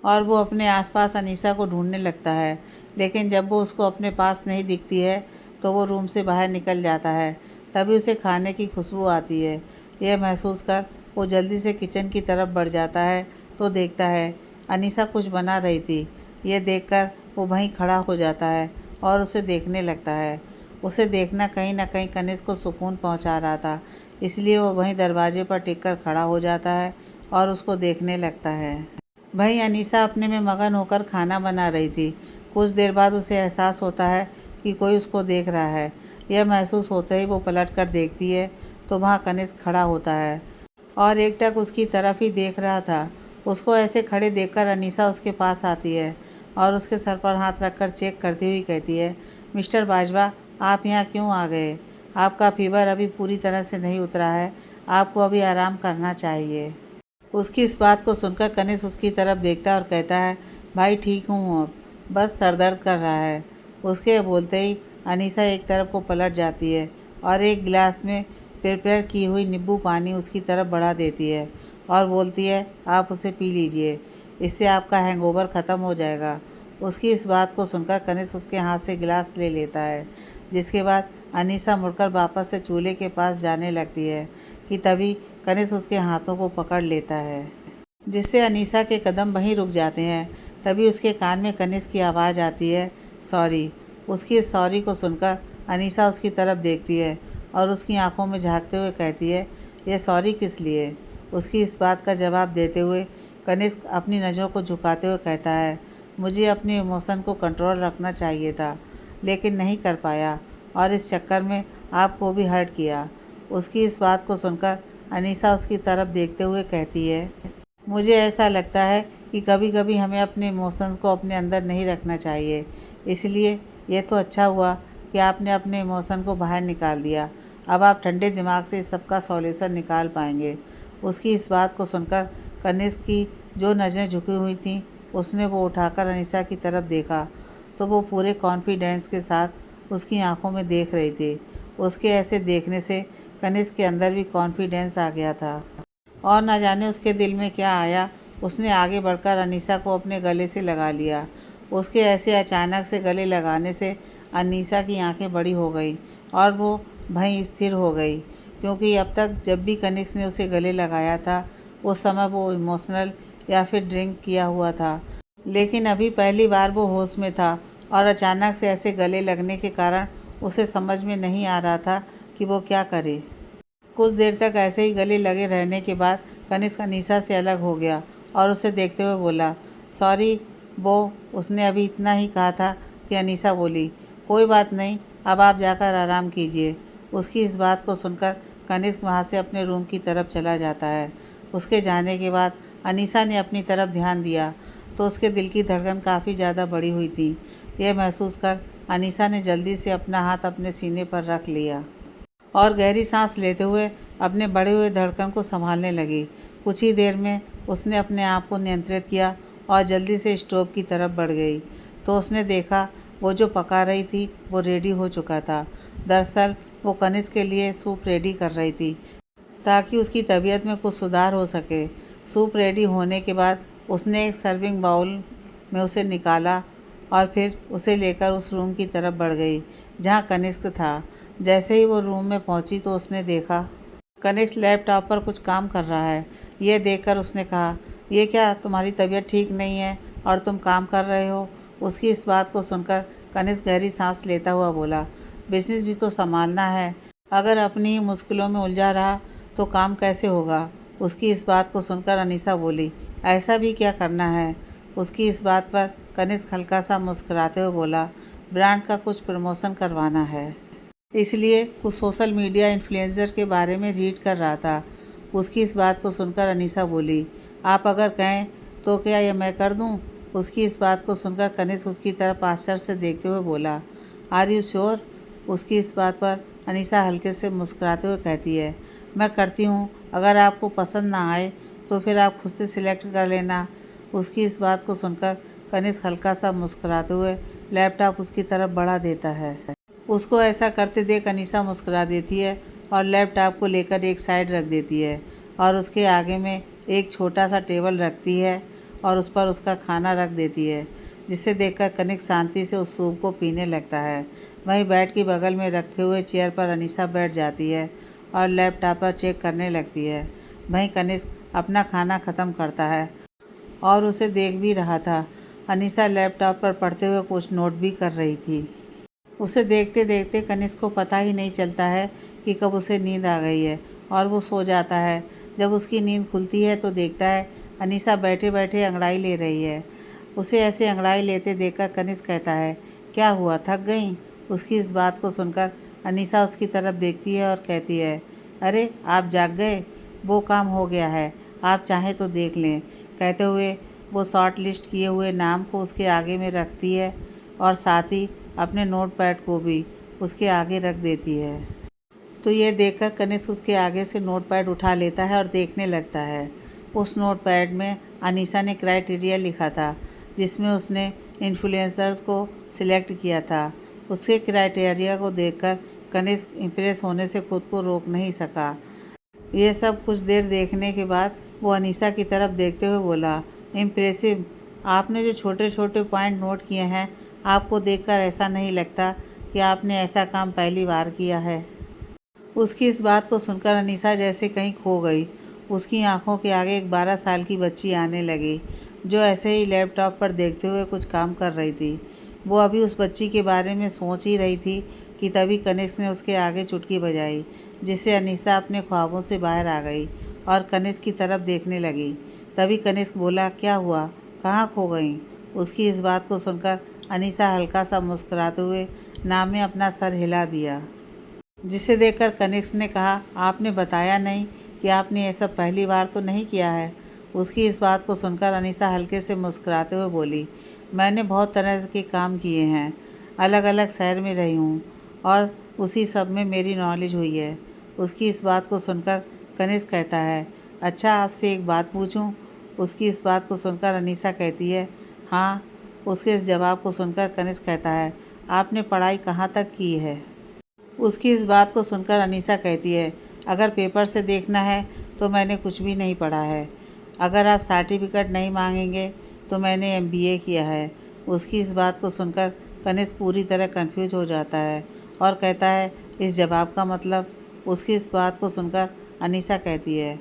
और वो अपने आसपास अनीसा को ढूंढने लगता है। लेकिन जब वो उसको अपने पास नहीं दिखती है तो वो रूम से बाहर निकल जाता है। तभी उसे खाने की खुशबू आती है। यह महसूस कर वो जल्दी से किचन की तरफ बढ़ जाता है तो देखता है अनीसा कुछ बना रही थी। ये देखकर वो वहीं खड़ा हो जाता है और उसे देखने लगता है। उसे देखना कहीं ना कहीं कनिष्क को सुकून पहुंचा रहा था, इसलिए वो वहीं दरवाजे पर टिककर खड़ा हो जाता है और उसको देखने लगता है। वहीं अनीसा अपने में मगन होकर खाना बना रही थी। कुछ देर बाद उसे एहसास होता है कि कोई उसको देख रहा है। यह महसूस होते ही वो पलट कर देखती है तो वहाँ कनिष्क खड़ा होता है और एकटक उसकी तरफ ही देख रहा था। उसको ऐसे खड़े देखकर अनीसा उसके पास आती है और उसके सर पर हाथ रखकर चेक करती हुई कहती है, मिस्टर बाजवा, आप यहाँ क्यों आ गए? आपका फीवर अभी पूरी तरह से नहीं उतरा है, आपको अभी आराम करना चाहिए। उसकी इस बात को सुनकर कनिष्क उसकी तरफ देखता है और कहता है, भाई ठीक हूँ, अब बस सर दर्द कर रहा है। उसके बोलते ही अनीसा एक तरफ को पलट जाती है और एक गिलास में प्रिपेयर की हुई नींबू पानी उसकी तरफ बढ़ा देती है और बोलती है, आप उसे पी लीजिए, इससे आपका हैंगओवर ख़त्म हो जाएगा। उसकी इस बात को सुनकर कनिष्क उसके हाथ से गिलास ले लेता है, जिसके बाद अनीसा मुड़कर वापस से चूल्हे के पास जाने लगती है कि तभी कनिष्क उसके हाथों को पकड़ लेता है, जिससे अनीसा के कदम वहीं रुक जाते हैं। तभी उसके कान में कनिष्क की आवाज़ आती है, सॉरी। उसकी इस सॉरी को सुनकर अनीसा उसकी तरफ देखती है और उसकी आंखों में झांकते हुए कहती है, यह सॉरी किस लिए? उसकी इस बात का जवाब देते हुए कनिष्क अपनी नज़रों को झुकाते हुए कहता है, मुझे अपने इमोशन को कंट्रोल रखना चाहिए था, लेकिन नहीं कर पाया और इस चक्कर में आपको भी हर्ट किया। उसकी इस बात को सुनकर अनीसा उसकी तरफ देखते हुए कहती है, मुझे ऐसा लगता है कि कभी कभी हमें अपने इमोशंस को अपने अंदर नहीं रखना चाहिए, इसलिए ये तो अच्छा हुआ कि आपने अपने इमोशन को बाहर निकाल दिया। अब आप ठंडे दिमाग से इस सबका सॉल्यूशन निकाल पाएंगे। उसकी इस बात को सुनकर कनिष्क की जो नज़रें झुकी हुई थीं, उसने वो उठाकर अनीसा की तरफ देखा तो वो पूरे कॉन्फिडेंस के साथ उसकी आंखों में देख रही थी। उसके ऐसे देखने से कनिष्क के अंदर भी कॉन्फिडेंस आ गया था और न जाने उसके दिल में क्या आया, उसने आगे बढ़कर अनीसा को अपने गले से लगा लिया। उसके ऐसे अचानक से गले लगाने से अनीसा की आंखें बड़ी हो गई और वो वहीं स्थिर हो गई, क्योंकि अब तक जब भी कनिष्क ने उसे गले लगाया था उस समय वो इमोशनल या फिर ड्रिंक किया हुआ था, लेकिन अभी पहली बार वो होश में था और अचानक से ऐसे गले लगने के कारण उसे समझ में नहीं आ रहा था कि वो क्या करे। कुछ देर तक ऐसे ही गले लगे रहने के बाद कनिष्क अनीसा से अलग हो गया और उसे देखते हुए बोला, सॉरी वो। उसने अभी इतना ही कहा था कि अनीसा बोली, कोई बात नहीं, अब आप जाकर आराम कीजिए। उसकी इस बात को सुनकर कनिष्क वहाँ से अपने रूम की तरफ चला जाता है। उसके जाने के बाद अनीसा ने अपनी तरफ ध्यान दिया तो उसके दिल की धड़कन काफ़ी ज़्यादा बढ़ी हुई थी। यह महसूस कर अनीसा ने जल्दी से अपना हाथ अपने सीने पर रख लिया और गहरी सांस लेते हुए अपने बढ़े हुए धड़कन को संभालने लगी। कुछ ही देर में उसने अपने आप को नियंत्रित किया और जल्दी से स्टोव की तरफ बढ़ गई तो उसने देखा वो जो पका रही थी वो रेडी हो चुका था। दरअसल वो कनिष्क के लिए सूप रेडी कर रही थी ताकि उसकी तबीयत में कुछ सुधार हो सके। सूप रेडी होने के बाद उसने एक सर्विंग बाउल में उसे निकाला और फिर उसे लेकर उस रूम की तरफ बढ़ गई जहाँ कनिष्क था। जैसे ही वो रूम में पहुंची तो उसने देखा कनिष्क लैपटॉप पर कुछ काम कर रहा है। यह देखकर उसने कहा, ये क्या, तुम्हारी तबीयत ठीक नहीं है और तुम काम कर रहे हो? उसकी इस बात को सुनकर कनिष्क गहरी सांस लेता हुआ बोला, बिजनेस भी तो संभालना है, अगर अपनी ही मुश्किलों में उलझा रहा तो काम कैसे होगा? उसकी इस बात को सुनकर अनीसा बोली, ऐसा भी क्या करना है? उसकी इस बात पर कनिष्क हल्का सा मुस्कुराते हुए बोला, ब्रांड का कुछ प्रमोशन करवाना है, इसलिए कुछ सोशल मीडिया इन्फ्लुएंसर के बारे में रीड कर रहा था। उसकी इस बात को सुनकर अनीसा बोली, आप अगर कहें तो क्या यह मैं कर दूं? उसकी इस बात को सुनकर कनिष्क उसकी तरफ आश्चर्य से देखते हुए बोला, आर यू श्योर? उसकी इस बात पर अनीसा हल्के से मुस्कुराते हुए कहती है, मैं करती हूँ, अगर आपको पसंद ना आए तो फिर आप खुद से सिलेक्ट कर लेना। उसकी इस बात को सुनकर कनिष्क हल्का सा मुस्कुराते हुए लैपटॉप उसकी तरफ बढ़ा देता है। उसको ऐसा करते देख अनीसा मुस्कुरा देती है और लैपटॉप को लेकर एक साइड रख देती है और उसके आगे में एक छोटा सा टेबल रखती है और उस पर उसका खाना रख देती है, जिसे देखकर कनिष्क शांति से उस सूप को पीने लगता है। वहीं बेड की बगल में रखे हुए चेयर पर अनीसा बैठ जाती है और लैपटॉप पर चेक करने लगती है। वहीं कनिष्क अपना खाना ख़त्म करता है और उसे देख भी रहा था। अनीसा लैपटॉप पर पढ़ते हुए कुछ नोट भी कर रही थी। उसे देखते देखते कनिष्क को पता ही नहीं चलता है कि कब उसे नींद आ गई है और वो सो जाता है। जब उसकी नींद खुलती है तो देखता है अनीसा बैठे बैठे अंगड़ाई ले रही है। उसे ऐसे अंगड़ाई लेते देखकर कनिष्क कहता है, क्या हुआ, थक गई? उसकी इस बात को सुनकर अनीसा उसकी तरफ देखती है और कहती है, अरे आप जाग गए, वो काम हो गया है, आप चाहें तो देख लें। कहते हुए वो शॉर्ट लिस्ट किए हुए नाम को उसके आगे में रखती है और साथ ही अपने नोट पैड को भी उसके आगे रख देती है। तो ये देखकर कनिष्क उसके आगे से नोट पैड उठा लेता है और देखने लगता है। उस नोट पैड में अनीसा ने क्राइटेरिया लिखा था जिसमें उसने इन्फ्लुएंसर्स को सिलेक्ट किया था। उसके क्राइटेरिया को देखकर कनिष्क इम्प्रेस होने से खुद को रोक नहीं सका। ये सब कुछ देर देखने के बाद वो अनीसा की तरफ देखते हुए बोला, इम्प्रेसिव, आपने जो छोटे छोटे पॉइंट नोट किए हैं, आपको देखकर ऐसा नहीं लगता कि आपने ऐसा काम पहली बार किया है। उसकी इस बात को सुनकर अनीसा जैसे कहीं खो गई। उसकी आंखों के आगे एक 12 साल की बच्ची आने लगी जो ऐसे ही लैपटॉप पर देखते हुए कुछ काम कर रही थी। वो अभी उस बच्ची के बारे में सोच ही रही थी कि तभी कनिष्क ने उसके आगे चुटकी बजाई, जिससे अनीसा अपने ख्वाबों से बाहर आ गई और कनिष्क की तरफ देखने लगी। तभी कनिष्क बोला, क्या हुआ, कहाँ खो गई? उसकी इस बात को सुनकर अनीसा हल्का सा मुस्कुराते हुए नाम में अपना सर हिला दिया, जिसे देखकर कनिष्क ने कहा, आपने बताया नहीं कि आपने ये सब पहली बार तो नहीं किया है। उसकी इस बात को सुनकर अनीसा हल्के से मुस्कुराते हुए बोली, मैंने बहुत तरह के काम किए हैं, अलग अलग शहर में रही हूँ और उसी सब में मेरी नॉलेज हुई है। उसकी इस बात को सुनकर कनिष्क कहता है, अच्छा आपसे एक बात पूछूं? उसकी इस बात को सुनकर अनीसा कहती है, हाँ। उसके इस जवाब को सुनकर कनिष्क कहता है, आपने पढ़ाई कहाँ तक की है? उसकी इस बात को सुनकर अनीसा कहती है, अगर पेपर से देखना है तो मैंने कुछ भी नहीं पढ़ा है। अगर आप सर्टिफिकेट नहीं मांगेंगे तो मैंने MBA किया है। उसकी इस बात को सुनकर कनिष्क पूरी तरह कंफ्यूज हो जाता है और कहता है, इस जवाब का मतलब? उसकी इस बात को सुनकर अनीसा कहती है,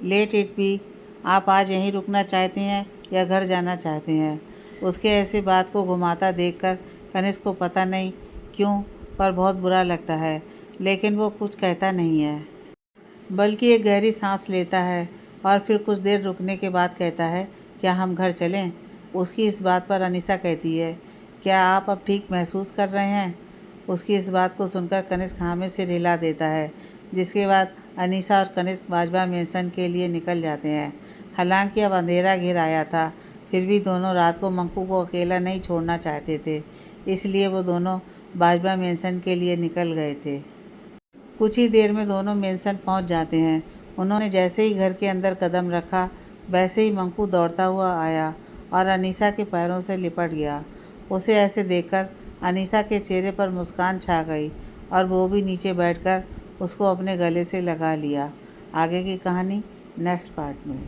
लेट इट बी, आप आज यहीं रुकना चाहते हैं या घर जाना चाहते हैं? उसके ऐसी बात को घुमाता देखकर कनिष्क को पता नहीं क्यों पर बहुत बुरा लगता है, लेकिन वो कुछ कहता नहीं है, बल्कि एक गहरी सांस लेता है और फिर कुछ देर रुकने के बाद कहता है, क्या हम घर चलें? उसकी इस बात पर अनीसा कहती है, क्या आप अब ठीक महसूस कर रहे हैं? उसकी इस बात को सुनकर कनिष्क हाँ में सिर हिला देता है, जिसके बाद अनीसा और कनिष्क बाजवा मेंशन के लिए निकल जाते हैं। हालांकि अब अंधेरा घिर आया था, फिर भी दोनों रात को मंकू को अकेला नहीं छोड़ना चाहते थे, इसलिए वो दोनों बाजवा मेंशन के लिए निकल गए थे। कुछ ही देर में दोनों मेंशन पहुंच जाते हैं। उन्होंने जैसे ही घर के अंदर कदम रखा, वैसे ही मंकू दौड़ता हुआ आया और अनीसा के पैरों से लिपट गया। उसे ऐसे देखकर अनीसा के चेहरे पर मुस्कान छा गई और वो भी नीचे बैठकर उसको अपने गले से लगा लिया। आगे की कहानी नेक्स्ट पार्ट में।